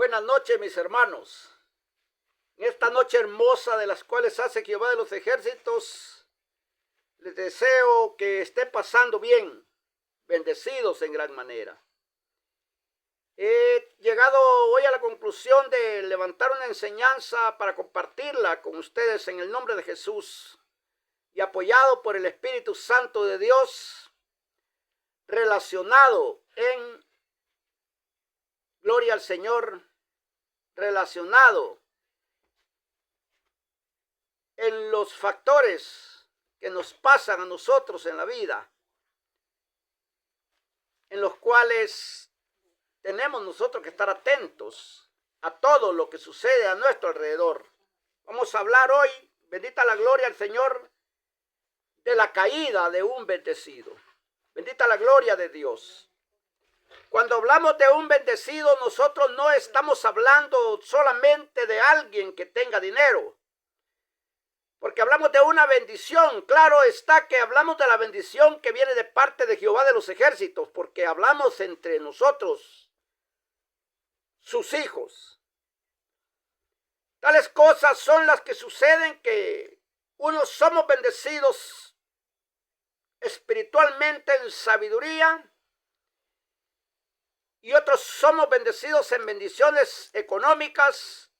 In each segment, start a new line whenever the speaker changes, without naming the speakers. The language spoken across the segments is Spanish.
buenas noches, mis hermanos. En esta noche hermosa de las cuales hace Jehová de los ejércitos, les deseo que estén pasando bien, bendecidos en gran manera. He llegado hoy a la conclusión de levantar una enseñanza para compartirla con ustedes en el nombre de Jesús y apoyado por el Espíritu Santo de Dios, relacionado en gloria al Señor, relacionado en los factores que nos pasan a nosotros en la vida, en los cuales tenemos nosotros que estar atentos a todo lo que sucede a nuestro alrededor. Vamos a hablar hoy, bendita la gloria al Señor, de la caída de un bendecido. Bendita la gloria de Dios. Cuando hablamos de un bendecido, nosotros no estamos hablando solamente de alguien que tenga dinero, porque hablamos de una bendición. Claro está que hablamos de la bendición que viene de parte de Jehová de los ejércitos, porque hablamos entre nosotros, sus hijos. Tales cosas son las que suceden, que unos somos bendecidos espiritualmente en sabiduría, y otros somos bendecidos en bendiciones económicas,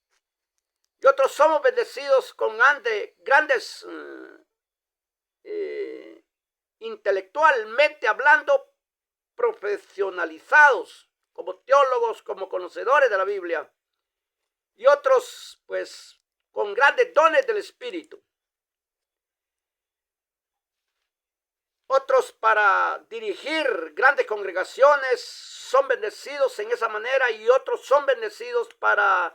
y otros somos bendecidos con grandes intelectualmente hablando, profesionalizados como teólogos, como conocedores de la Biblia, y otros pues con grandes dones del Espíritu. Otros para dirigir grandes congregaciones son bendecidos en esa manera, y otros son bendecidos para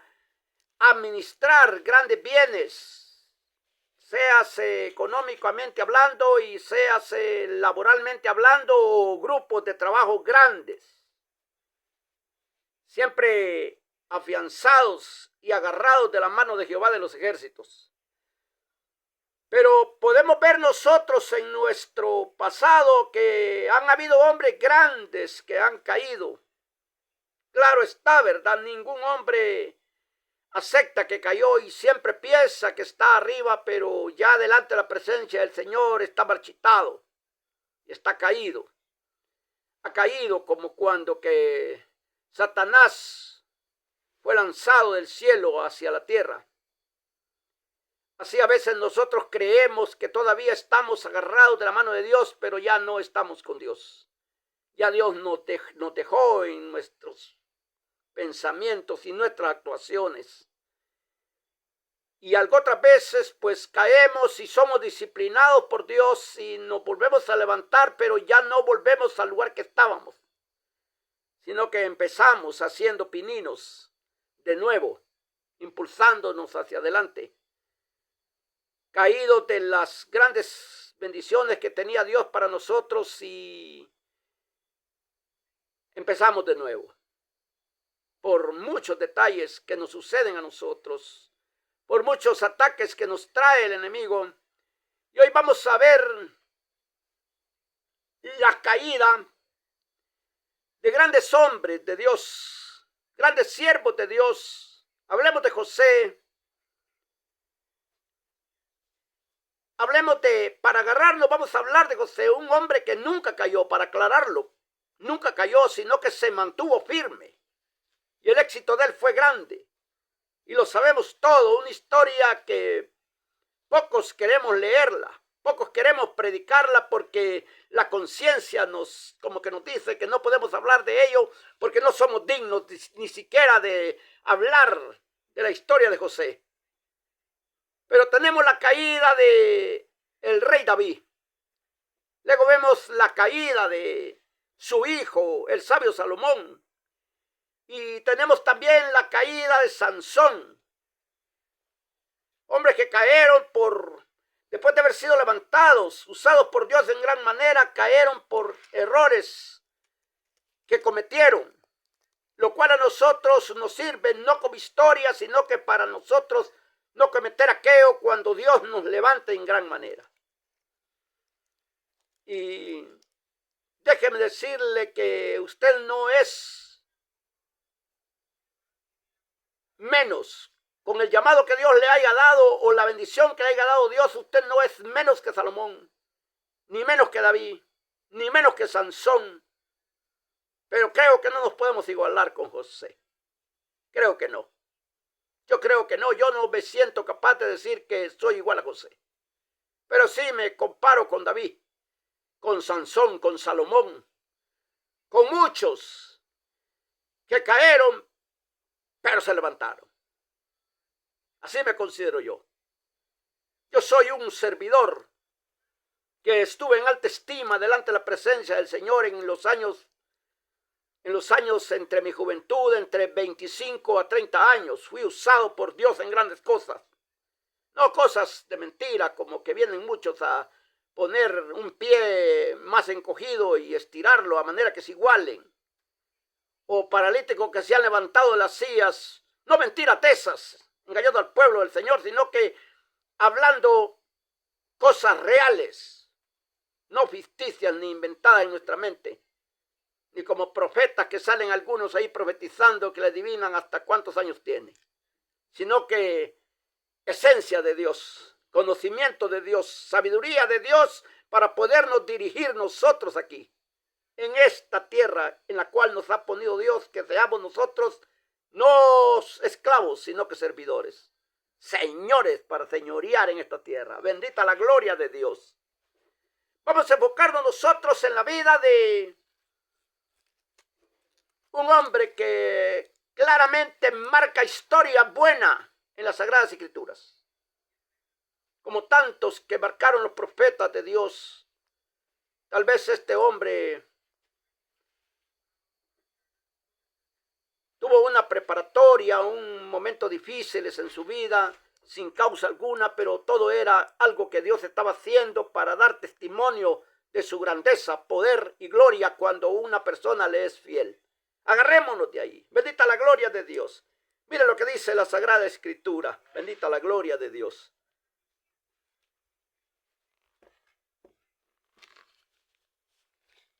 administrar grandes bienes, séase económicamente hablando y séase laboralmente hablando, o grupos de trabajo grandes, siempre afianzados y agarrados de la mano de Jehová de los ejércitos. Pero podemos ver nosotros en nuestro pasado que han habido hombres grandes que han caído. Claro está, ¿verdad? Ningún hombre acepta que cayó y siempre piensa que está arriba, pero ya delante de la presencia del Señor está marchitado y está caído. Ha caído como cuando que Satanás fue lanzado del cielo hacia la tierra. Así a veces nosotros creemos que todavía estamos agarrados de la mano de Dios, pero ya no estamos con Dios. Ya Dios nos dejó en nuestros pensamientos y nuestras actuaciones. Y otras veces pues caemos y somos disciplinados por Dios y nos volvemos a levantar, pero ya no volvemos al lugar que estábamos, sino que empezamos haciendo pininos de nuevo, impulsándonos hacia adelante, caídos de las grandes bendiciones que tenía Dios para nosotros, y empezamos de nuevo por muchos detalles que nos suceden a nosotros, por muchos ataques que nos trae el enemigo. Y hoy vamos a ver la caída de grandes hombres de Dios, grandes siervos de Dios. Hablemos de José. Para agarrarnos, vamos a hablar de José, un hombre que nunca cayó, para aclararlo. Nunca cayó, sino que se mantuvo firme. Y el éxito de él fue grande. Y lo sabemos todo, una historia que pocos queremos leerla, pocos queremos predicarla, porque la conciencia como que nos dice que no podemos hablar de ello, porque no somos dignos ni siquiera de hablar de la historia de José. Pero tenemos la caída de el rey David. Luego vemos la caída de su hijo, el sabio Salomón. Y tenemos también la caída de Sansón. Hombres que cayeron después de haber sido levantados, usados por Dios en gran manera, cayeron por errores que cometieron, lo cual a nosotros nos sirve no como historia, sino que para nosotros no cometer aquello cuando Dios nos levante en gran manera. Y déjeme decirle que usted no es menos. Con el llamado que Dios le haya dado o la bendición que le haya dado Dios, usted no es menos que Salomón, ni menos que David, ni menos que Sansón. Pero creo que no nos podemos igualar con José. Creo que no. Yo creo que no. Yo no me siento capaz de decir que soy igual a José. Pero sí me comparo con David, con Sansón, con Salomón, con muchos que cayeron, pero se levantaron. Así me considero yo. Yo soy un servidor que estuve en alta estima delante de la presencia del Señor en los años entre mi juventud, entre 25 a 30 años. Fui usado por Dios en grandes cosas. No cosas de mentira, como que vienen muchos a poner un pie más encogido y estirarlo a manera que se igualen. O paralíticos que se han levantado de las sillas, no mentira tesas, engañando al pueblo del Señor, sino que hablando cosas reales, no ficticias ni inventadas en nuestra mente. Ni como profetas que salen algunos ahí profetizando que le adivinan hasta cuántos años tiene. Sino que esencia de Dios, conocimiento de Dios, sabiduría de Dios para podernos dirigir nosotros aquí, en esta tierra en la cual nos ha ponido Dios, que seamos nosotros no esclavos, sino que servidores, señores para señorear en esta tierra. Bendita la gloria de Dios. Vamos a enfocarnos nosotros en la vida de un hombre que claramente marca historia buena en las Sagradas Escrituras, como tantos que marcaron los profetas de Dios. Tal vez este hombre tuvo una preparatoria, un momento difíciles en su vida, sin causa alguna, pero todo era algo que Dios estaba haciendo para dar testimonio de su grandeza, poder y gloria cuando una persona le es fiel. Agarrémonos de ahí. Bendita la gloria de Dios. Mire lo que dice la Sagrada Escritura. Bendita la gloria de Dios.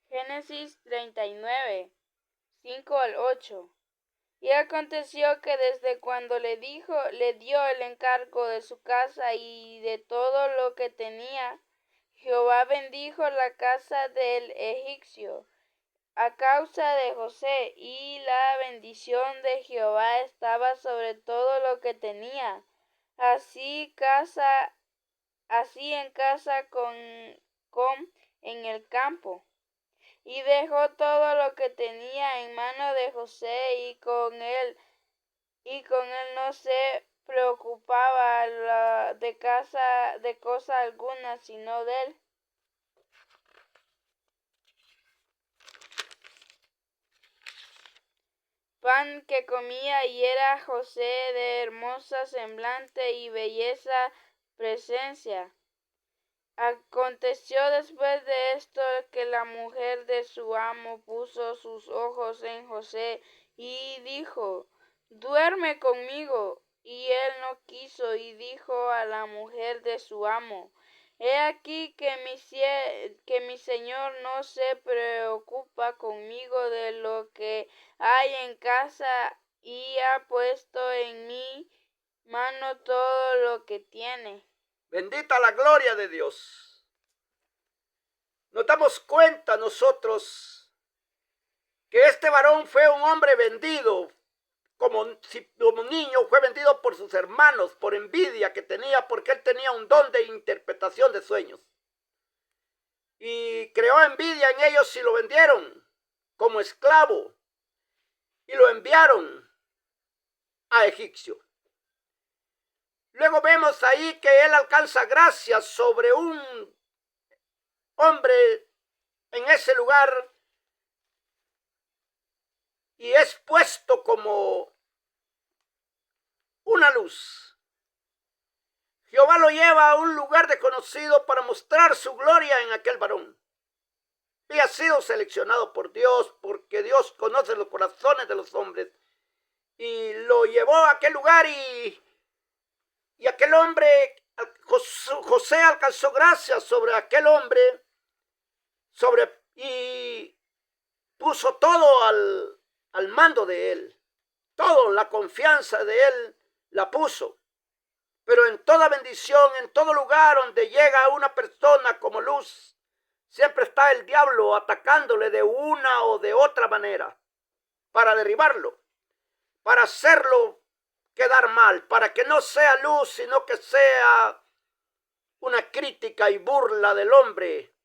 Génesis 39, 5 al 8. Y aconteció que desde cuando le dio el encargo de su casa y de todo lo que tenía, Jehová bendijo la casa del egipcio a causa de José, y la bendición de Jehová estaba sobre todo lo que tenía, así en casa como en el campo. Y dejó todo lo que tenía en mano de José, y con él no se preocupaba de cosa alguna, sino de él. Pan que comía, y era José de hermosa semblante y belleza presencia. Aconteció después de esto que la mujer de su amo puso sus ojos en José y dijo: duerme conmigo. Y él no quiso, y dijo a la mujer de su amo: he aquí que mi señor no se preocupa conmigo de lo que hay en casa, y ha puesto en mi mano todo lo que tiene.
Bendita la gloria de Dios. Nos damos cuenta nosotros que este varón fue un hombre vendido, como niño fue vendido por sus hermanos, por envidia que tenía, porque él tenía un don de interpretación de sueños. Y creó envidia en ellos y lo vendieron como esclavo y lo enviaron a Egipcio. Luego vemos ahí que él alcanza gracia sobre un hombre en ese lugar y es puesto como una luz. Jehová lo lleva a un lugar desconocido para mostrar su gloria en aquel varón. Y ha sido seleccionado por Dios, porque Dios conoce los corazones de los hombres. Y lo llevó a aquel lugar y aquel hombre, José alcanzó gracia sobre aquel hombre, y puso todo al mando de él. todo, la confianza de él la puso. Pero en toda bendición, en todo lugar donde llega una persona como luz, siempre está el diablo atacándole de una o de otra manera para derribarlo, para hacerlo quedar mal, para que no sea luz, sino que sea una crítica y burla del hombre,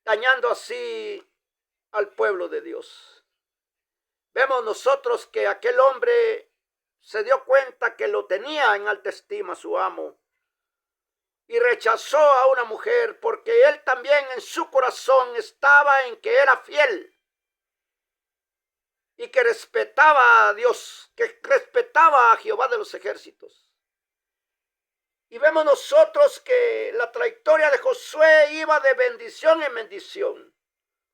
dañando así al pueblo de Dios. Vemos nosotros que aquel hombre se dio cuenta que lo tenía en alta estima su amo y rechazó a una mujer porque él también en su corazón estaba en que era fiel y que respetaba a Dios, que respetaba a Jehová de los ejércitos. Y vemos nosotros que la trayectoria de Josué iba de bendición en bendición,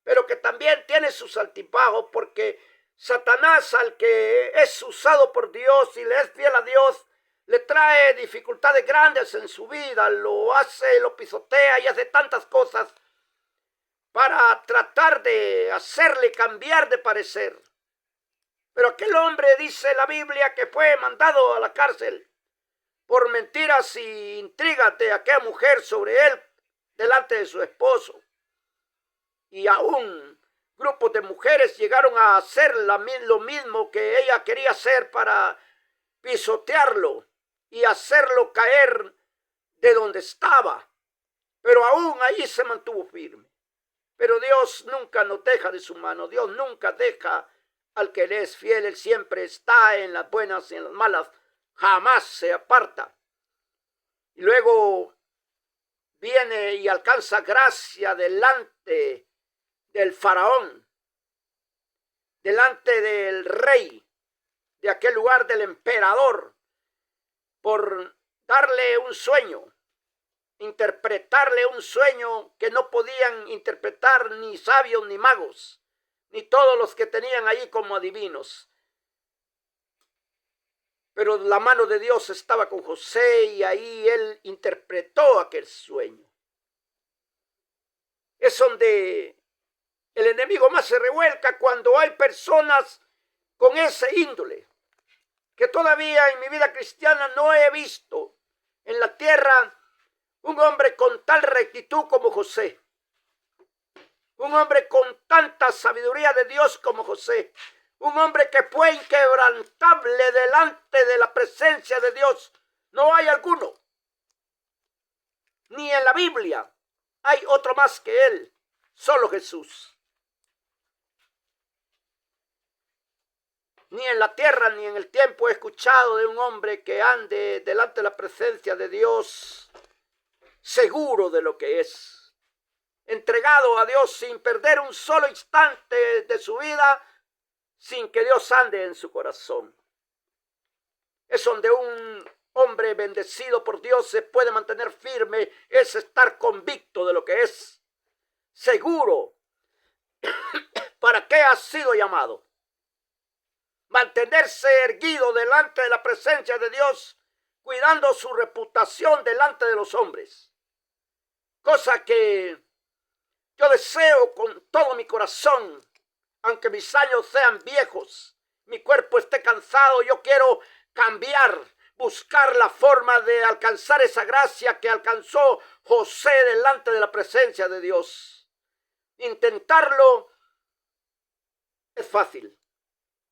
pero que también tiene sus altibajos, porque Satanás, al que es usado por Dios y le es fiel a Dios, le trae dificultades grandes en su vida, lo pisotea y hace tantas cosas para tratar de hacerle cambiar de parecer. Pero aquel hombre, dice la Biblia, que fue mandado a la cárcel por mentiras y intrigas de aquella mujer sobre él delante de su esposo. Y aún grupos de mujeres llegaron a hacer lo mismo que ella quería hacer para pisotearlo y hacerlo caer de donde estaba. Pero aún ahí se mantuvo firme. Pero Dios nunca nos deja de su mano. Dios nunca deja al que le es fiel. Él siempre está en las buenas y en las malas. Jamás se aparta. Y luego viene y alcanza gracia delante del faraón, delante del rey, de aquel lugar del emperador, por darle un sueño, interpretarle un sueño que no podían interpretar ni sabios ni magos, ni todos los que tenían allí como adivinos. Pero la mano de Dios estaba con José y ahí él interpretó aquel sueño. Es donde el enemigo más se revuelca, cuando hay personas con ese índole, que todavía en mi vida cristiana no he visto en la tierra un hombre con tal rectitud como José, un hombre con tanta sabiduría de Dios como José, un hombre que fue inquebrantable delante de la presencia de Dios. No hay alguno, ni en la Biblia hay otro más que él, solo Jesús. Ni en la tierra ni en el tiempo he escuchado de un hombre que ande delante de la presencia de Dios seguro de lo que es, entregado a Dios sin perder un solo instante de su vida, sin que Dios ande en su corazón. Es donde un hombre bendecido por Dios se puede mantener firme, es estar convicto de lo que es, seguro para qué ha sido llamado. Mantenerse erguido delante de la presencia de Dios, cuidando su reputación delante de los hombres. Cosa que yo deseo con todo mi corazón, aunque mis años sean viejos, mi cuerpo esté cansado, yo quiero cambiar, buscar la forma de alcanzar esa gracia que alcanzó José delante de la presencia de Dios. Intentarlo es fácil.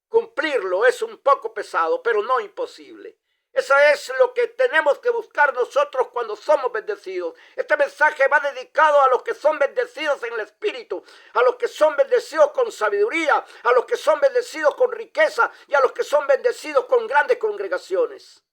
Cumplirlo es un poco pesado, pero no imposible. Eso es lo que tenemos que buscar nosotros cuando somos bendecidos. Este mensaje va dedicado a los que son bendecidos en el espíritu, a los que son bendecidos con sabiduría, a los que son bendecidos con riqueza y a los que son bendecidos con grandes congregaciones.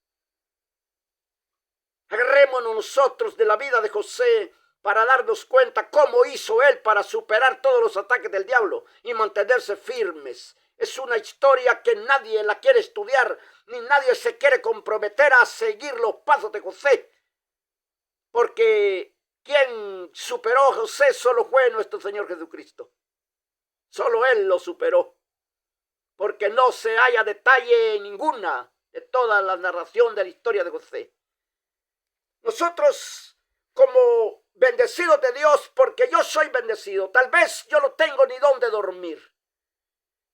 Agarrémonos nosotros de la vida de José para darnos cuenta cómo hizo él para superar todos los ataques del diablo y mantenerse firmes. Es una historia que nadie la quiere estudiar, ni nadie se quiere comprometer a seguir los pasos de José. Porque quien superó a José solo fue nuestro Señor Jesucristo. Solo Él lo superó. Porque no se halla detalle ninguna de toda la narración de la historia de José. Nosotros, como bendecidos de Dios, porque yo soy bendecido, tal vez yo no tengo ni dónde dormir.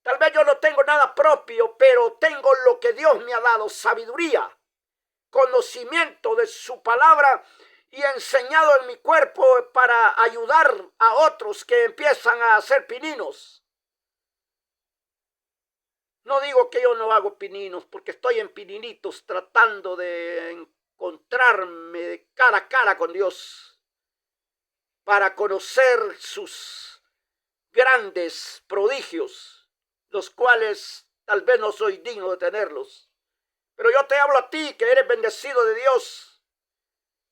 Tal vez yo no tengo nada propio, pero tengo lo que Dios me ha dado, sabiduría, conocimiento de su palabra y enseñado en mi cuerpo para ayudar a otros que empiezan a hacer pininos. No digo que yo no hago pininos, porque estoy en pininitos tratando de encontrarme cara a cara con Dios para conocer sus grandes prodigios, los cuales tal vez no soy digno de tenerlos. Pero yo te hablo a ti que eres bendecido de Dios,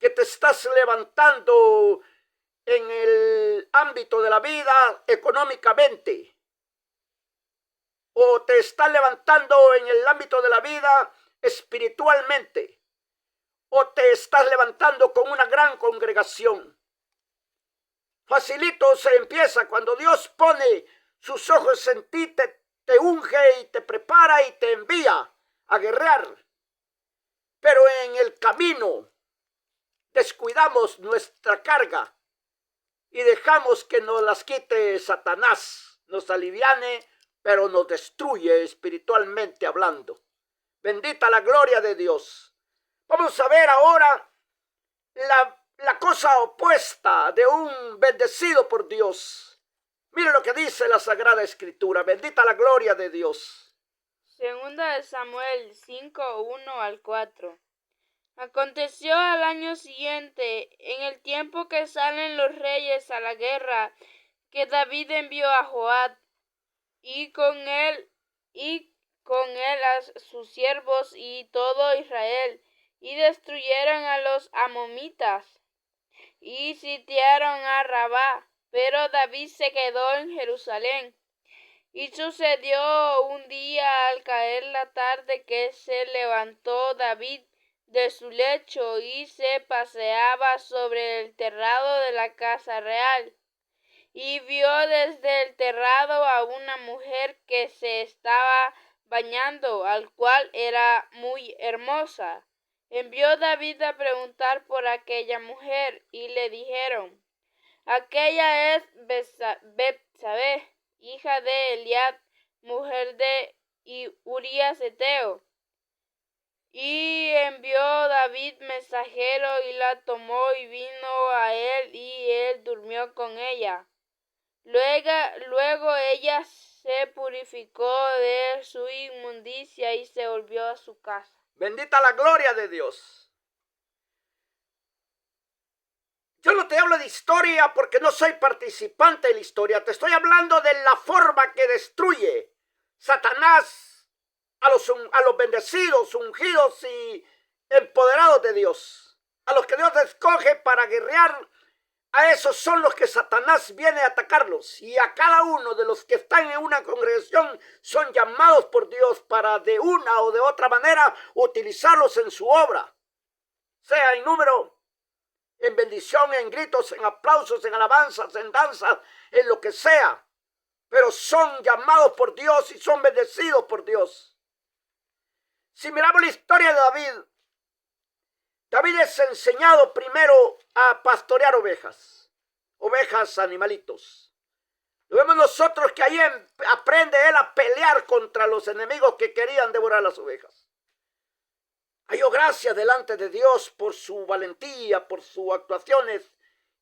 que te estás levantando en el ámbito de la vida económicamente, o te estás levantando en el ámbito de la vida espiritualmente, o te estás levantando con una gran congregación. Facilito se empieza cuando Dios pone sus ojos en ti, te unge y te prepara y te envía a guerrear. Pero en el camino descuidamos nuestra carga y dejamos que nos las quite Satanás, nos aliviane, pero nos destruye espiritualmente hablando. Bendita la gloria de Dios. Vamos a ver ahora la cosa opuesta de un bendecido por Dios. Mire lo que dice la Sagrada Escritura. Bendita la gloria de Dios.
Segunda de Samuel 5, 1 al 4. Aconteció al año siguiente, en el tiempo que salen los reyes a la guerra, que David envió a Joab y con él a sus siervos y todo Israel, y destruyeron a los amonitas y sitiaron a Rabá, pero David se quedó en Jerusalén. Y sucedió un día al caer la tarde que se levantó David de su lecho y se paseaba sobre el terrado de la casa real, y vio desde el terrado a una mujer que se estaba bañando, al cual era muy hermosa. Envió David a preguntar por aquella mujer, y le dijeron: aquella es Betsabé, hija de Eliab, mujer de Urías heteo. Y envió David mensajero y la tomó y vino a él, y él durmió con ella. Luego ella se purificó de su inmundicia y se volvió a su casa.
Bendita la gloria de Dios. Yo no te hablo de historia porque no soy participante de la historia. Te estoy hablando de la forma que destruye Satanás a los bendecidos, ungidos y empoderados de Dios. A los que Dios escoge para guerrear, a esos son los que Satanás viene a atacarlos. Y a cada uno de los que están en una congregación son llamados por Dios para de una o de otra manera utilizarlos en su obra. Sea en número, en bendición, en gritos, en aplausos, en alabanzas, en danzas, en lo que sea. Pero son llamados por Dios y son bendecidos por Dios. Si miramos la historia de David, David es enseñado primero a pastorear ovejas, animalitos. Lo vemos nosotros que ahí aprende él a pelear contra los enemigos que querían devorar las ovejas. Halló gracia delante de Dios por su valentía, por sus actuaciones,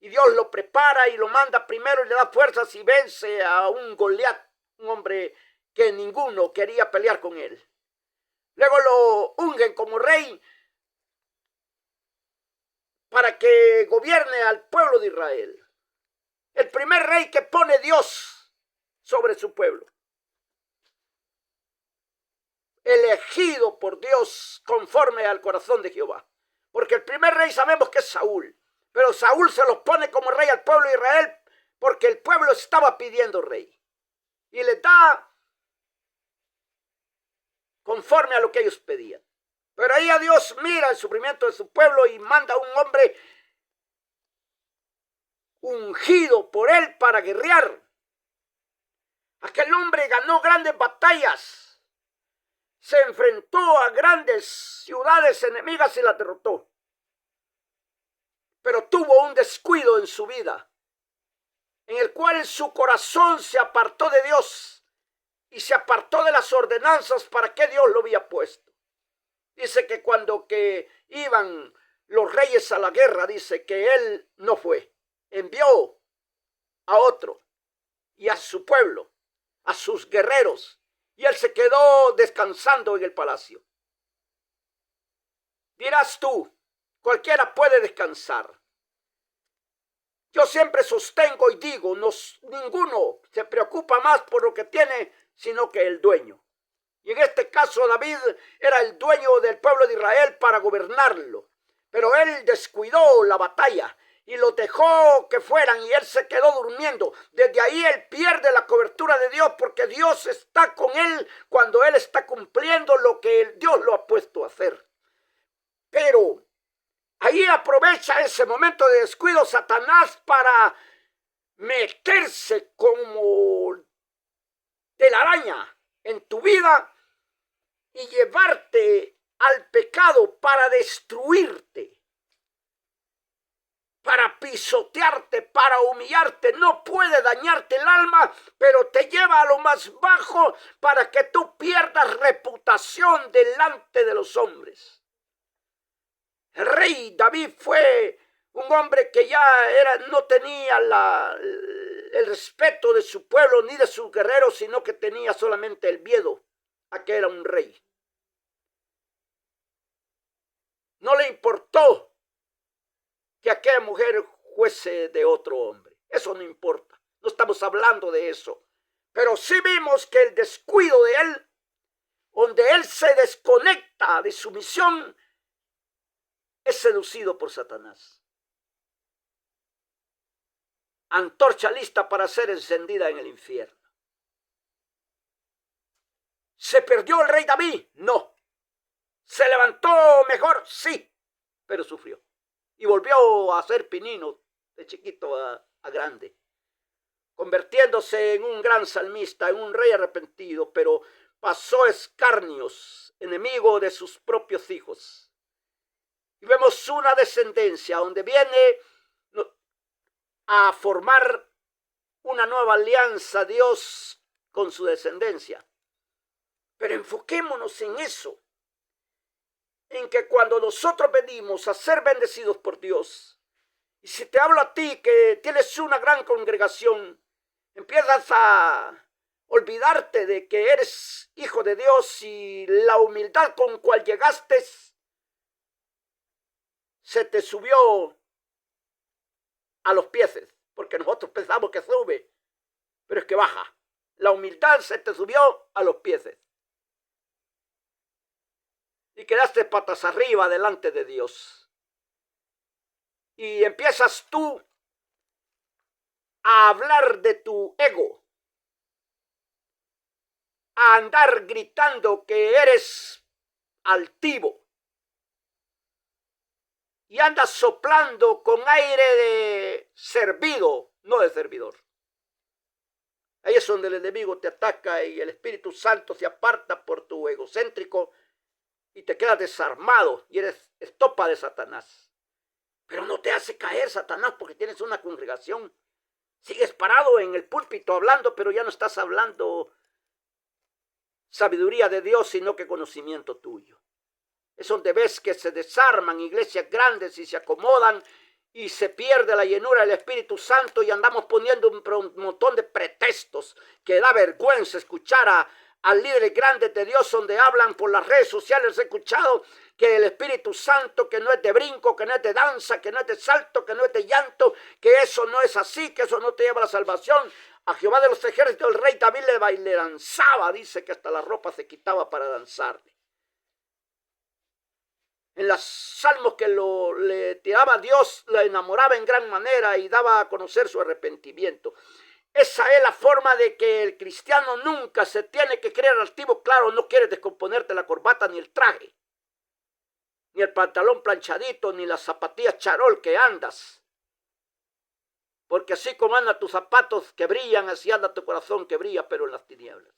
y Dios lo prepara y lo manda primero y le da fuerzas y vence a un Goliat, un hombre que ninguno quería pelear con él. Luego lo ungen como rey para que gobierne al pueblo de Israel. El primer rey que pone Dios sobre su pueblo. Elegido por Dios conforme al corazón de Jehová. Porque el primer rey sabemos que es Saúl. Pero Saúl se los pone como rey al pueblo de Israel porque el pueblo estaba pidiendo rey. Y les da conforme a lo que ellos pedían. Pero ahí a Dios mira el sufrimiento de su pueblo y manda a un hombre ungido por él para guerrear. Aquel hombre ganó grandes batallas, se enfrentó a grandes ciudades enemigas y las derrotó. Pero tuvo un descuido en su vida, en el cual su corazón se apartó de Dios y se apartó de las ordenanzas para que Dios lo había puesto. Dice que cuando que iban los reyes a la guerra, dice que él no fue, envió a otro y a su pueblo, a sus guerreros, y él se quedó descansando en el palacio. Dirás tú, cualquiera puede descansar. Yo siempre sostengo y digo, ninguno se preocupa más por lo que tiene, sino que el dueño. Y en este caso David era el dueño del pueblo de Israel para gobernarlo. Pero él descuidó la batalla y los dejó que fueran y él se quedó durmiendo. Desde ahí él pierde la cobertura de Dios porque Dios está con él cuando él está cumpliendo lo que Dios lo ha puesto a hacer. Pero ahí aprovecha ese momento de descuido Satanás para meterse como telaraña en tu vida y llevarte al pecado para destruirte, para pisotearte, para humillarte. No puede dañarte el alma, pero te lleva a lo más bajo para que tú pierdas reputación delante de los hombres. El rey David fue un hombre que ya no tenía el respeto de su pueblo ni de sus guerreros, sino que tenía solamente el miedo a que era un rey. No le importó que aquella mujer fuese de otro hombre. Eso no importa. No estamos hablando de eso. Pero sí vimos que el descuido de él, donde él se desconecta de su misión, es seducido por Satanás. Antorcha lista para ser encendida en el infierno. ¿Se perdió el rey David? No. ¿Se levantó mejor? Sí, pero sufrió. Y volvió a ser pinino, de chiquito a grande, convirtiéndose en un gran salmista, en un rey arrepentido, pero pasó escarnios, enemigo de sus propios hijos. Y vemos una descendencia donde viene a formar una nueva alianza Dios con su descendencia. Pero enfoquémonos en eso, en que cuando nosotros venimos a ser bendecidos por Dios, y si te hablo a ti que tienes una gran congregación, empiezas a olvidarte de que eres hijo de Dios y la humildad con cual llegaste se te subió a los pies, porque nosotros pensamos que sube, pero es que baja. La humildad se te subió a los pies. Y quedaste patas arriba delante de Dios. Y empiezas tú a hablar de tu ego, a andar gritando que eres altivo. Y andas soplando con aire de servido, no de servidor. Ahí es donde el enemigo te ataca y el Espíritu Santo se aparta por tu egocéntrico y te quedas desarmado y eres estopa de Satanás. Pero no te hace caer Satanás porque tienes una congregación. Sigues parado en el púlpito hablando, pero ya no estás hablando sabiduría de Dios, sino que conocimiento tuyo. Es donde ves que se desarman iglesias grandes y se acomodan y se pierde la llenura del Espíritu Santo y andamos poniendo un montón de pretextos que da vergüenza escuchar a líderes grandes de Dios donde hablan por las redes sociales. He escuchado que el Espíritu Santo, que no es de brinco, que no es de danza, que no es de salto, que no es de llanto, que eso no es así, que eso no te lleva a la salvación. A Jehová de los ejércitos el rey David le danzaba, dice que hasta la ropa se quitaba para danzarle. En los salmos que le tiraba a Dios, la enamoraba en gran manera y daba a conocer su arrepentimiento. Esa es la forma de que el cristiano nunca se tiene que creer altivo. Claro, no quieres descomponerte la corbata ni el traje, ni el pantalón planchadito, ni las zapatillas charol que andas. Porque así como andan tus zapatos que brillan, así anda tu corazón que brilla, pero en las tinieblas.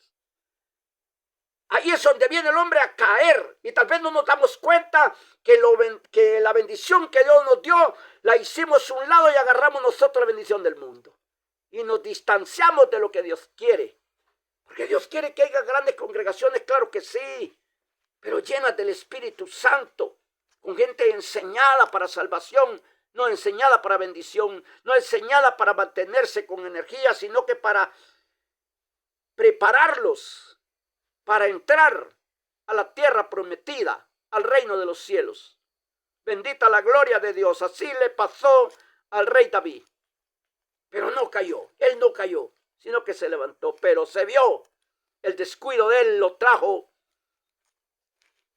Ahí es donde viene el hombre a caer. Y tal vez no nos damos cuenta que la bendición que Dios nos dio, la hicimos a un lado y agarramos nosotros la bendición del mundo. Y nos distanciamos de lo que Dios quiere. Porque Dios quiere que haya grandes congregaciones, claro que sí, pero llenas del Espíritu Santo, con gente enseñada para salvación, no enseñada para bendición, no enseñada para mantenerse con energía, sino que para prepararlos para entrar a la tierra prometida, al reino de los cielos. Bendita la gloria de Dios. Así le pasó al rey David. Pero no cayó, él no cayó, sino que se levantó, pero se vio el descuido de él, lo trajo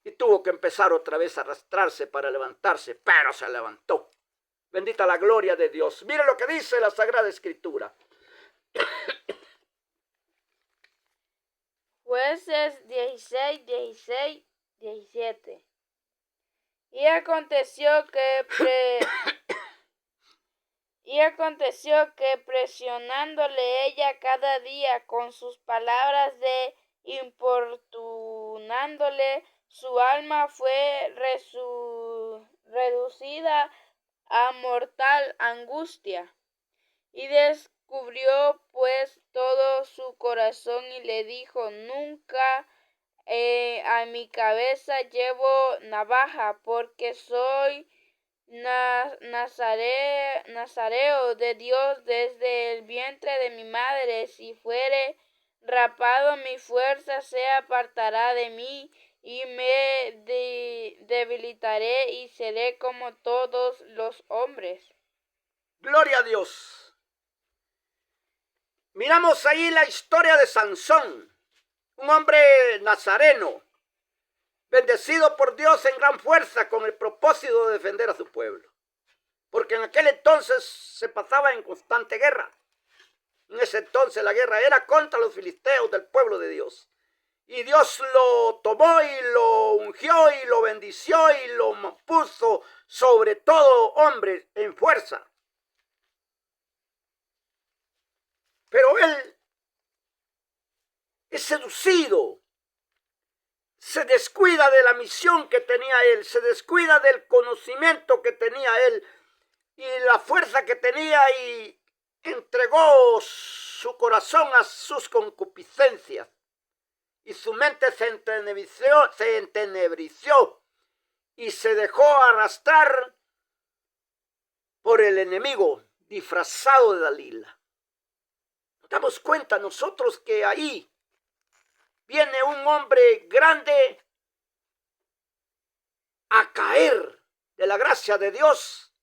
y tuvo que empezar otra vez a arrastrarse para levantarse, pero se levantó. Bendita la gloria de Dios. Mire lo que dice la Sagrada Escritura.
Jueces 16, 16, 17. Y aconteció que presionándole ella cada día con sus palabras de importunándole, su alma fue reducida a mortal angustia. Y descubrió pues todo su corazón y le dijo: nunca a mi cabeza llevo navaja, porque soy nazareo de Dios desde el vientre de mi madre. Si fuere rapado, mi fuerza se apartará de mí y me debilitaré y seré como todos los hombres.
Gloria a Dios. Miramos ahí la historia de Sansón, un hombre nazareno, bendecido por Dios en gran fuerza con el propósito de defender a su pueblo. Porque en aquel entonces se pasaba en constante guerra. En ese entonces la guerra era contra los filisteos del pueblo de Dios. Y Dios lo tomó y lo ungió y lo bendició y lo puso sobre todo hombre en fuerza. Pero él es seducido, se descuida de la misión que tenía él, se descuida del conocimiento que tenía él y la fuerza que tenía y entregó su corazón a sus concupiscencias y su mente se entenebreció y se dejó arrastrar por el enemigo disfrazado de Dalila. Nos damos cuenta nosotros que ahí viene un hombre grande a caer de la gracia de Dios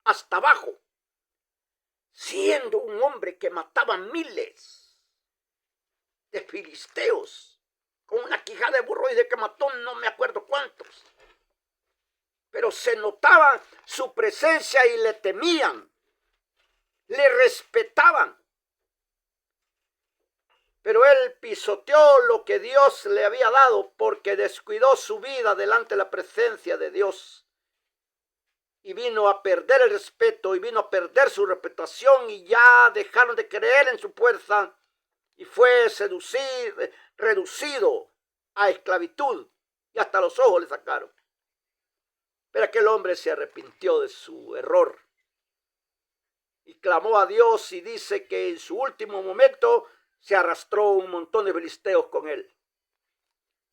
hasta abajo, siendo un hombre que mataba miles de filisteos con una quijada de burro y de que mató no me acuerdo cuántos. Pero se notaba su presencia y le temían, le respetaban. Pero él pisoteó lo que Dios le había dado porque descuidó su vida delante de la presencia de Dios. Y vino a perder el respeto y vino a perder su reputación y ya dejaron de creer en su fuerza y fue reducido a esclavitud y hasta los ojos le sacaron. Pero aquel hombre se arrepintió de su error y clamó a Dios y dice que en su último momento se arrastró un montón de filisteos con él.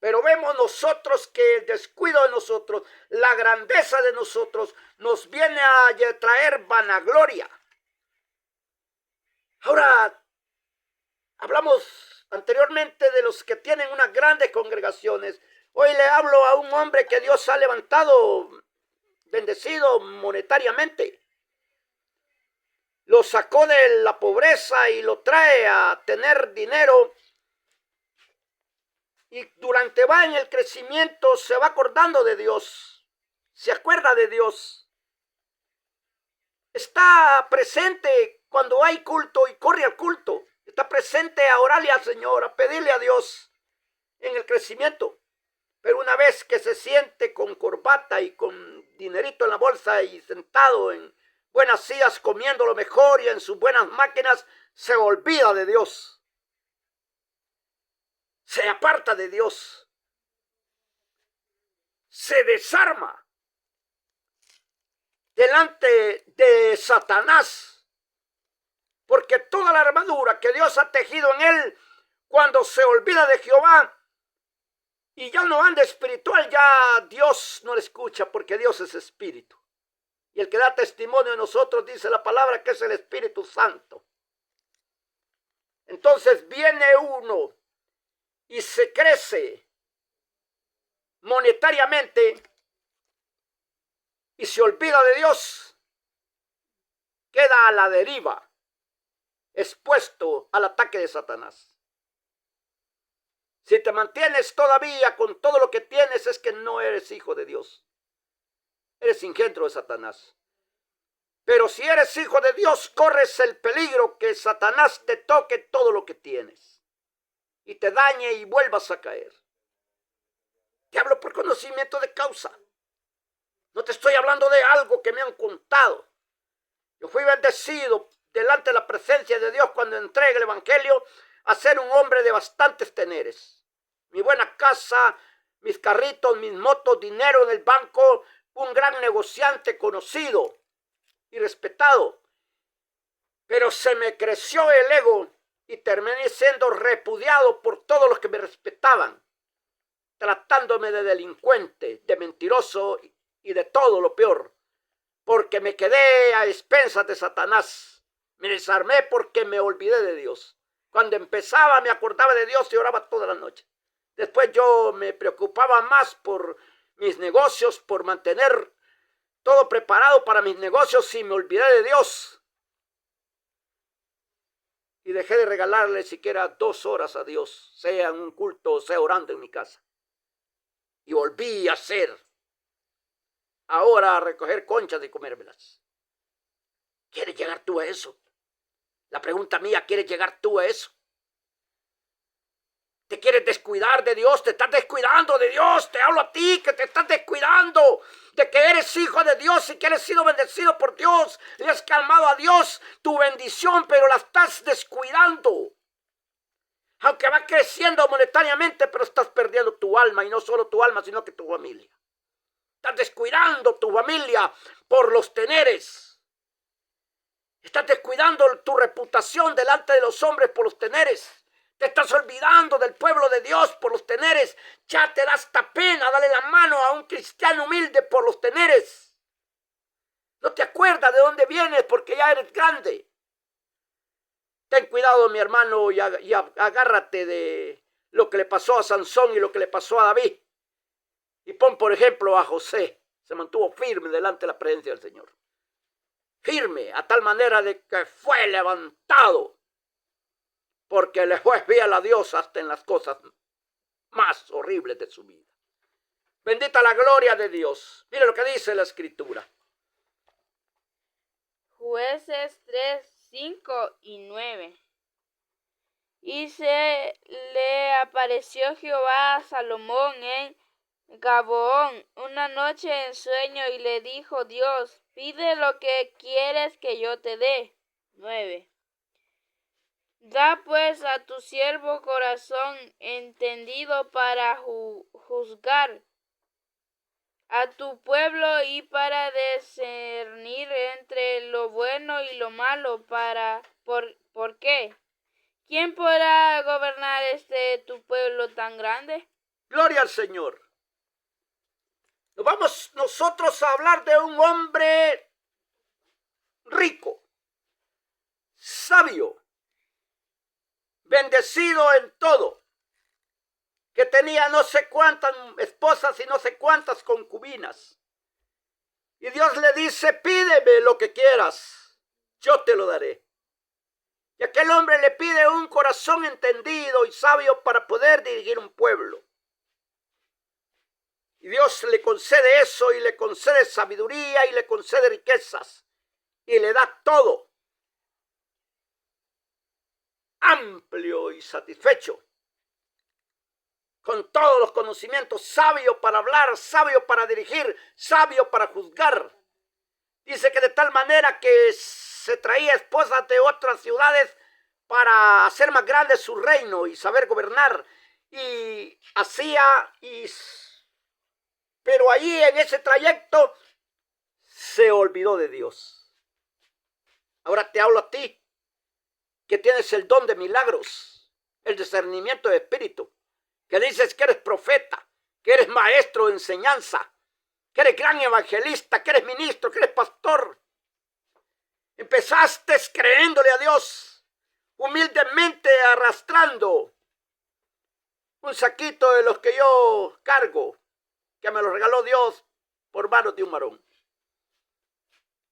Pero vemos nosotros que el descuido de nosotros, la grandeza de nosotros, nos viene a traer vanagloria. Ahora, hablamos anteriormente de los que tienen unas grandes congregaciones. Hoy le hablo a un hombre que Dios ha levantado, bendecido monetariamente. Lo sacó de la pobreza y lo trae a tener dinero. Y durante va en el crecimiento se va acordando de Dios. Se acuerda de Dios. Está presente cuando hay culto y corre al culto. Está presente a orarle al Señor, a pedirle a Dios en el crecimiento. Pero una vez que se siente con corbata y con dinerito en la bolsa y sentado en buenas sillas comiendo lo mejor y en sus buenas máquinas, se olvida de Dios. Se aparta de Dios. Se desarma delante de Satanás. Porque toda la armadura que Dios ha tejido en él Cuando se olvida de Jehová y ya no anda espiritual, ya Dios no le escucha, porque Dios es espíritu. Y el que da testimonio de nosotros, dice la palabra, que es el Espíritu Santo. Entonces viene uno y se crece monetariamente y se olvida de Dios, queda a la deriva, expuesto al ataque de Satanás. Si te mantienes todavía con todo lo que tienes, es que no eres hijo de Dios. Eres engendro de Satanás. Pero si eres hijo de Dios, corres el peligro que Satanás te toque todo lo que tienes y te dañe y vuelvas a caer. Te hablo por conocimiento de causa. No te estoy hablando de algo que me han contado. Yo fui bendecido delante de la presencia de Dios cuando entré en el Evangelio a ser un hombre de bastantes teneres. Mi buena casa, mis carritos, mis motos, dinero en el banco, un gran negociante conocido y respetado. Pero se me creció el ego y terminé siendo repudiado por todos los que me respetaban, tratándome de delincuente, de mentiroso y de todo lo peor, porque me quedé a expensas de Satanás. Me desarmé porque me olvidé de Dios. Cuando empezaba me acordaba de Dios y oraba toda la noche. Después yo me preocupaba más por mis negocios, por mantener todo preparado para mis negocios, y me olvidé de Dios. Y dejé de regalarle siquiera 2 horas a Dios, sea en un culto o sea orando en mi casa. Y volví a hacer, ahora a recoger conchas y comérmelas. ¿Quieres llegar tú a eso? La pregunta mía, ¿quieres llegar tú a eso? ¿Te quieres descuidar de Dios? ¿Te estás descuidando de Dios? Te hablo a ti, que te estás descuidando de que eres hijo de Dios y que eres sido bendecido por Dios. Le has calmado a Dios tu bendición, pero la estás descuidando. Aunque va creciendo monetariamente, pero estás perdiendo tu alma, y no solo tu alma, sino que tu familia. Estás descuidando tu familia por los teneres. Estás descuidando tu reputación delante de los hombres por los teneres. Te estás olvidando del pueblo de Dios por los teneres. Ya te da hasta pena darle la mano a un cristiano humilde por los teneres. No te acuerdas de dónde vienes porque ya eres grande. Ten cuidado, mi hermano, y agárrate de lo que le pasó a Sansón y lo que le pasó a David. Y pon, por ejemplo, a José. Se mantuvo firme delante de la presencia del Señor. Firme, a tal manera de que fue levantado, porque le fue fiel a Dios hasta en las cosas más horribles de su vida. Bendita la gloria de Dios. Mire lo que dice la Escritura.
Jueces 3, 5 y 9. Y se le apareció Jehová a Salomón en Gabaón una noche en sueño, y le dijo Dios: pide lo que quieres que yo te dé. 9. Da pues a tu siervo corazón entendido para juzgar a tu pueblo y para discernir entre lo bueno y lo malo. ¿Por qué? ¿Quién podrá gobernar tu pueblo tan grande?
Gloria al Señor. Nos vamos nosotros a hablar de un hombre rico, sabio, bendecido en todo, que tenía no sé cuántas esposas y no sé cuántas concubinas. Y Dios le dice: pídeme lo que quieras, yo te lo daré. Y aquel hombre le pide un corazón entendido y sabio para poder dirigir un pueblo. Y Dios le concede eso, y le concede sabiduría, y le concede riquezas, y le da todo. Amplio y satisfecho, con todos los conocimientos, sabio para hablar, sabio para dirigir, sabio para juzgar. Dice que de tal manera que se traía esposas de otras ciudades para hacer más grande su reino y saber gobernar. Y hacía, pero allí en ese trayecto se olvidó de Dios. Ahora te hablo a ti, que tienes el don de milagros, el discernimiento de espíritu, que dices que eres profeta, que eres maestro de enseñanza, que eres gran evangelista, que eres ministro, que eres pastor. Empezaste creyéndole a Dios, humildemente arrastrando un saquito de los que yo cargo, que me lo regaló Dios por manos de un varón.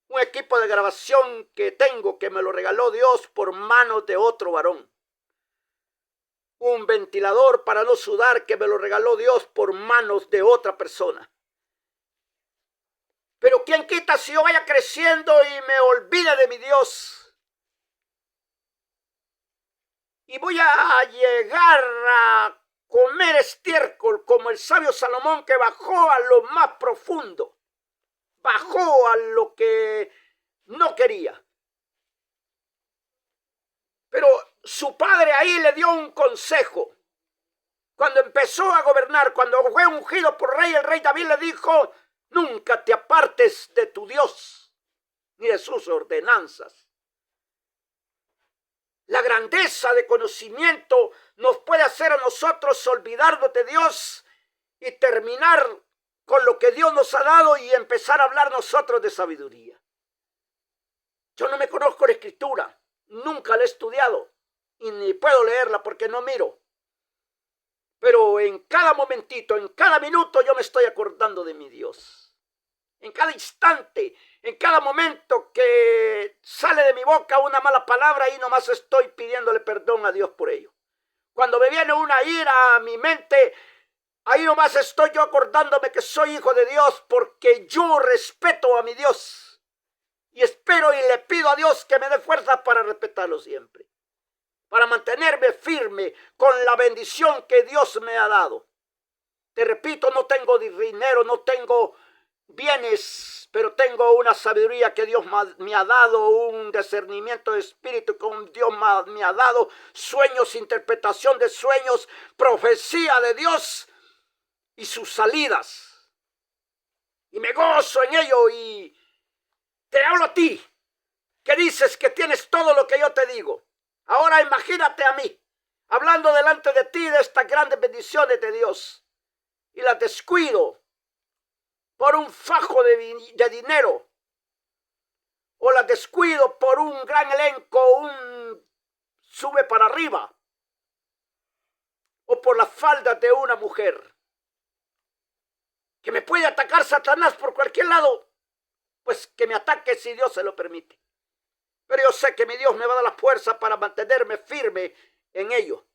Un equipo de grabación que tengo que me lo regaló Dios por manos de otro varón. Un ventilador para no sudar que me lo regaló Dios por manos de otra persona. Pero ¿quién quita si yo vaya creciendo y me olvide de mi Dios? Y voy a llegar a comer estiércol como el sabio Salomón, que bajó a lo más profundo. Bajó a lo que no quería. Pero su padre ahí le dio un consejo. Cuando empezó a gobernar, cuando fue ungido por rey, el rey David le dijo: nunca te apartes de tu Dios, ni de sus ordenanzas. La grandeza de conocimiento nos puede hacer a nosotros olvidarnos de Dios y terminar con lo que Dios nos ha dado y empezar a hablar nosotros de sabiduría. Yo no me conozco la escritura, nunca la he estudiado y ni puedo leerla porque no miro. Pero en cada momentito, en cada minuto yo me estoy acordando de mi Dios. En cada instante, en cada momento que sale de mi boca una mala palabra, ahí nomás estoy pidiéndole perdón a Dios por ello. Cuando me viene una ira a mi mente, ahí nomás estoy yo acordándome que soy hijo de Dios, porque yo respeto a mi Dios. Y espero y le pido a Dios que me dé fuerza para respetarlo siempre. Para mantenerme firme con la bendición que Dios me ha dado. Te repito, no tengo dinero, no tengo bienes, pero tengo una sabiduría que Dios me ha dado, un discernimiento de espíritu que Dios me ha dado, sueños, interpretación de sueños, profecía de Dios y sus salidas. Y me gozo en ello y te hablo a ti, que dices que tienes todo lo que yo te digo. Ahora imagínate a mí, hablando delante de ti de estas grandes bendiciones de Dios, y las descuido por un fajo de dinero, o las descuido por un gran elenco, un sube para arriba, o por las faldas de una mujer, que me puede atacar Satanás por cualquier lado, pues que me ataque si Dios se lo permite. Pero yo sé que mi Dios me va a dar la fuerza para mantenerme firme en ello.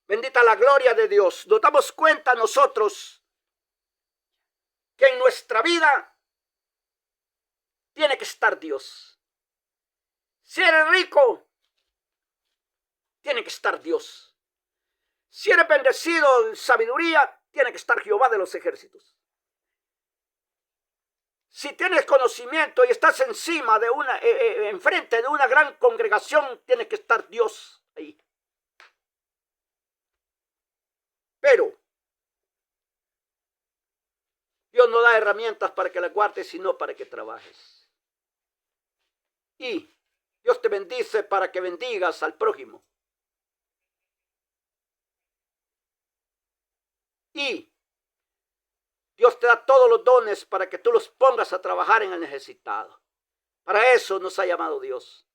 Bendita la gloria de Dios. Nos damos cuenta nosotros que en nuestra vida tiene que estar Dios. Si eres rico, tiene que estar Dios. Si eres bendecido en sabiduría, tiene que estar Jehová de los ejércitos. Si tienes conocimiento y estás encima de enfrente de una gran congregación, tiene que estar Dios ahí. Pero Dios no da herramientas para que las guardes, sino para que trabajes. Y Dios te bendice para que bendigas al prójimo. Y Dios te da todos los dones para que tú los pongas a trabajar en el necesitado. Para eso nos ha llamado Dios.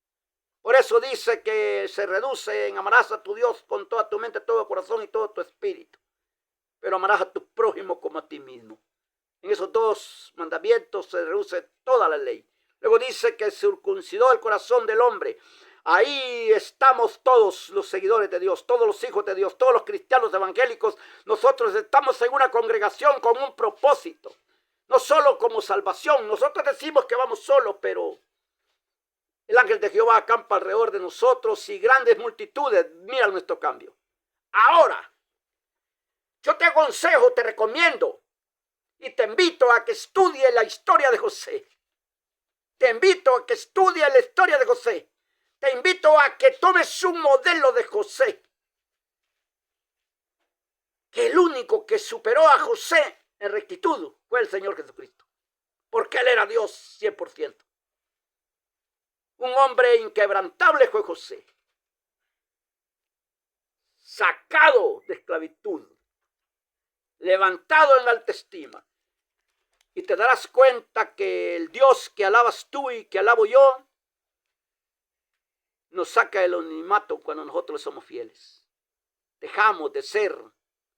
Por eso dice que se reduce en amarás a tu Dios con toda tu mente, todo tu corazón y todo tu espíritu. Pero amarás a tu prójimo como a ti mismo. En esos dos mandamientos se reduce toda la ley. Luego dice que circuncidó el corazón del hombre. Ahí estamos todos los seguidores de Dios, todos los hijos de Dios, todos los cristianos evangélicos. Nosotros estamos en una congregación con un propósito, no solo como salvación. Nosotros decimos que vamos solos, pero el ángel de Jehová acampa alrededor de nosotros y grandes multitudes miran nuestro cambio. Ahora, yo te aconsejo, te recomiendo y te invito a que estudie la historia de José. Te invito a que estudie la historia de José. Te invito a que tomes un modelo de José. Que el único que superó a José en rectitud fue el Señor Jesucristo. Porque Él era Dios 100%. Un hombre inquebrantable fue José. sacado de esclavitud, levantado en alta estima. Y te darás cuenta que el Dios que alabas tú y que alabo yo, nos saca del anonimato cuando nosotros somos fieles. Dejamos de ser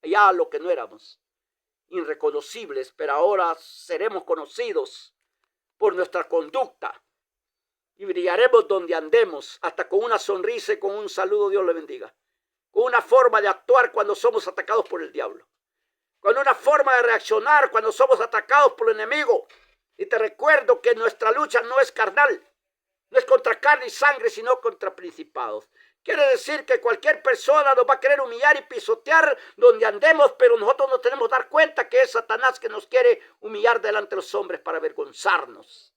ya lo que no éramos, irreconocibles, pero ahora seremos conocidos por nuestra conducta y brillaremos donde andemos, hasta con una sonrisa y con un saludo. Dios le bendiga. Con una forma de actuar cuando somos atacados por el diablo, con una forma de reaccionar cuando somos atacados por el enemigo. Y te recuerdo que nuestra lucha no es carnal, no es contra carne y sangre, sino contra principados. Quiere decir que cualquier persona nos va a querer humillar y pisotear donde andemos, pero nosotros no tenemos que dar cuenta que es Satanás que nos quiere humillar delante de los hombres para avergonzarnos.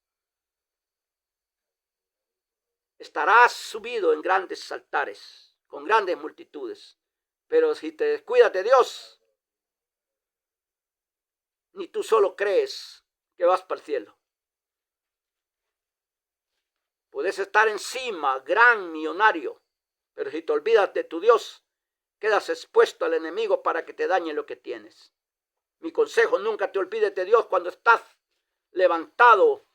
Estarás subido en grandes altares, con grandes multitudes, pero si te descuidas de Dios, ni tú solo crees que vas para el cielo. Puedes estar encima, gran millonario, pero si te olvidas de tu Dios, quedas expuesto al enemigo para que te dañe lo que tienes. Mi consejo: nunca te olvides de Dios cuando estás levantado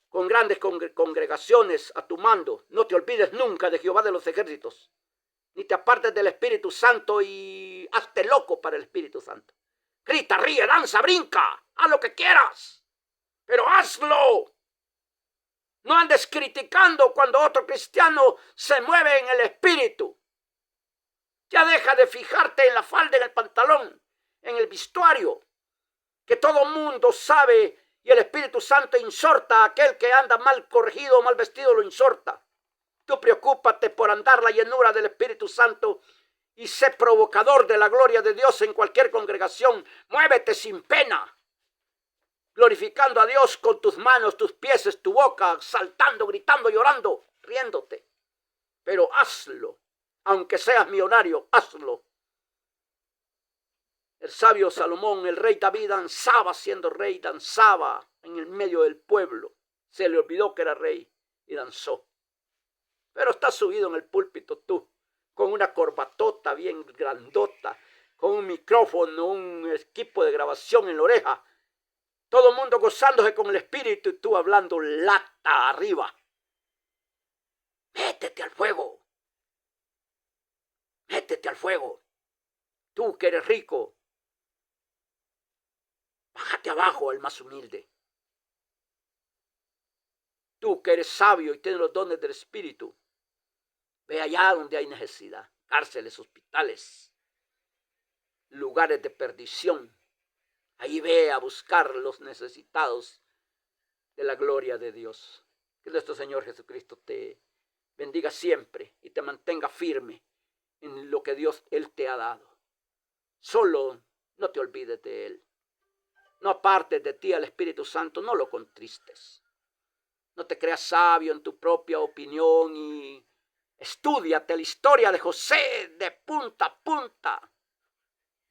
con grandes congregaciones a tu mando. No te olvides nunca de Jehová de los ejércitos, ni te apartes del Espíritu Santo y hazte loco para el Espíritu Santo. Grita, ríe, danza, brinca, haz lo que quieras, pero hazlo. No andes criticando cuando otro cristiano se mueve en el espíritu. Ya deja de fijarte en la falda, en el pantalón, en el vestuario, que todo mundo sabe, y el Espíritu Santo insorta a aquel que anda mal corregido o mal vestido, lo insorta. Tú preocúpate por andar la llenura del Espíritu Santo y sé provocador de la gloria de Dios en cualquier congregación. Muévete sin pena, glorificando a Dios con tus manos, tus pies, tu boca, saltando, gritando, llorando, riéndote. Pero hazlo, aunque seas millonario, hazlo. El sabio Salomón, el rey David, danzaba siendo rey, danzaba en el medio del pueblo. Se le olvidó que era rey y danzó. Pero estás subido en el púlpito tú, con una corbatota bien grandota, con un micrófono, un equipo de grabación en la oreja. Todo el mundo gozándose con el espíritu y tú hablando lata arriba. Métete al fuego. Métete al fuego. Tú que eres rico, bájate abajo al más humilde. Tú que eres sabio y tienes los dones del espíritu, ve allá donde hay necesidad. Cárceles, hospitales, lugares de perdición. Ahí ve a buscar los necesitados de la gloria de Dios. Que nuestro Señor Jesucristo te bendiga siempre y te mantenga firme en lo que Dios, Él te ha dado. Solo no te olvides de Él. No apartes de ti al Espíritu Santo, no lo contristes. No te creas sabio en tu propia opinión y estúdiate la historia de José de punta a punta.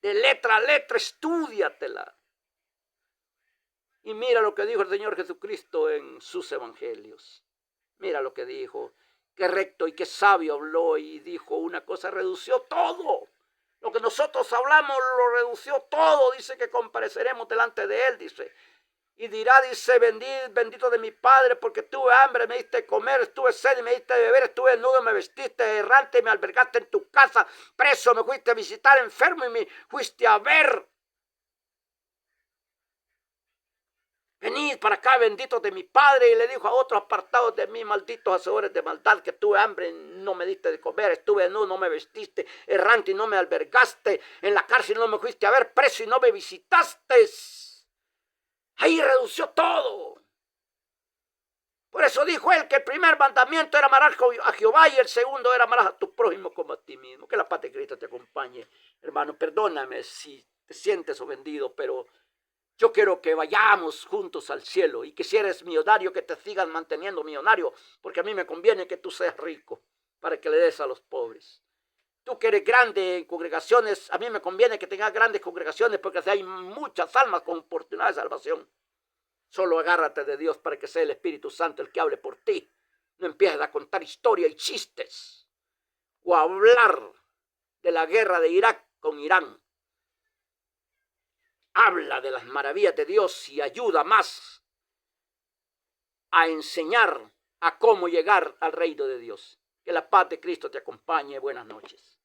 De letra a letra, estúdiatela. Y mira lo que dijo el Señor Jesucristo en sus evangelios. Mira lo que dijo. Qué recto y qué sabio habló y dijo una cosa, redució todo. Lo que nosotros hablamos lo redució todo. Dice que compareceremos delante de Él, dice. Y dirá, dice, bendito de mi Padre, porque tuve hambre, me diste de comer, estuve sed y me diste de beber, estuve desnudo, me vestiste, errante y me albergaste en tu casa, preso me fuiste a visitar, enfermo y me fuiste a ver. Venid para acá, benditos de mi Padre. Y le dijo a otros, apartados de mí, malditos hacedores de maldad, que tuve hambre, no me diste de comer, estuve desnudo, no me vestiste, errante y no me albergaste, en la cárcel no me fuiste a ver, preso y no me visitaste. Ahí redució todo. Por eso dijo él que el primer mandamiento era amar a Jehová y el segundo era amar a tu prójimo como a ti mismo. Que la paz de Cristo te acompañe, hermano. Perdóname si te sientes ofendido, pero yo quiero que vayamos juntos al cielo y que si eres millonario, que te sigas manteniendo millonario, porque a mí me conviene que tú seas rico para que le des a los pobres. Tú que eres grande en congregaciones, a mí me conviene que tengas grandes congregaciones porque así hay muchas almas con oportunidad de salvación. Solo agárrate de Dios para que sea el Espíritu Santo el que hable por ti. No empieces a contar historia y chistes o a hablar de la guerra de Irak con Irán. Habla de las maravillas de Dios y ayuda más a enseñar a cómo llegar al reino de Dios. Que la paz de Cristo te acompañe. Buenas noches.